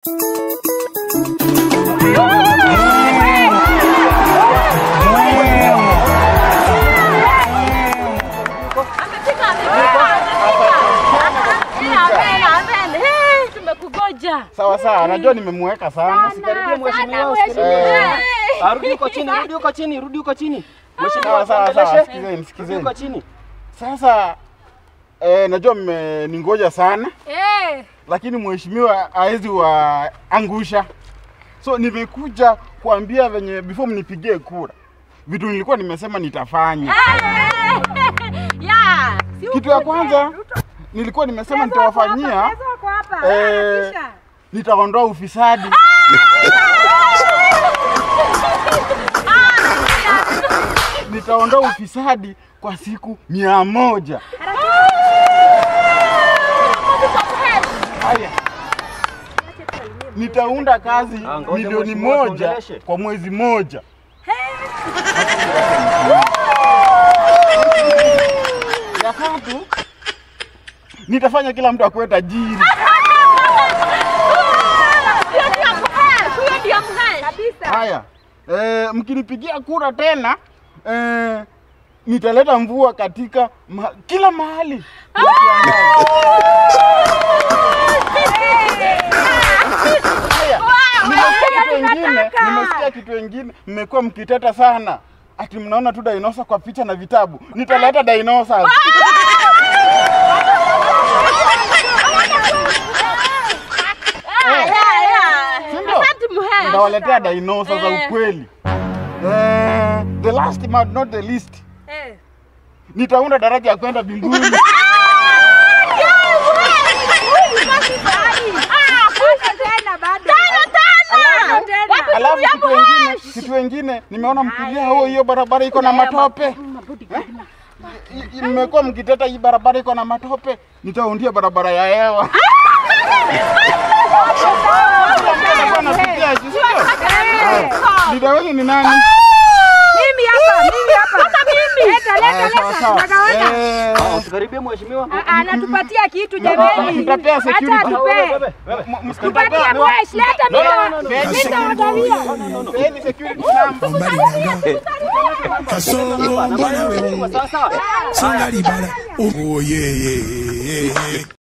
Sawa sawa, najua nimemweka sana. Usikaribie mheshimiwa. Rudi uko chini. Mheshimiwa, sawa, sikizeni. Uko chini. Sasa najua mmeningoja sana. Lakini mheshimiwa haezi waangusha. So nimekuja kuambia venye before mnipigie kura. Vitu nilikuwa nimesema nitafanya. Kitu ya kwanza nilikuwa nimesema nitawafanyia nitaondoa ufisadi. Nitaondoa ufisadi kwa siku 100. Haya. Nitaunda kazi milioni 1 kwa mwezi mmoja. Ya tatu, nitafanya kila mtu akuwe tajiri. Haya, mkinipigia kura tena, nitaleta mvua katika kila mahali. Nimesikia kitu kingine, mmekuwa mkiteta sana. Ati mnaona tu dinosaur kwa picha na vitabu. Nitaleta dinosaurs. Ndawaletea dinosaurs za ukweli. The last but not the least. Nitaunda daraja ya kwenda mbinguni. Alafu kitu wengine nimeona mkilia hiyo barabara iko na matope. Mmekuwa mkiteta hii barabara iko na matope. Nitaundia barabara ya hewa. Nida wewe ni nani? Mimi hapa. Leta. Usikaribie mheshimiwa. Anatupatia kitu jameni. Mtapea security. Mtapea boys, leta mimi. Nitaangalia. Ni security number. Kasongo mbona wewe. Sasa. Songa libala. Oh yeah.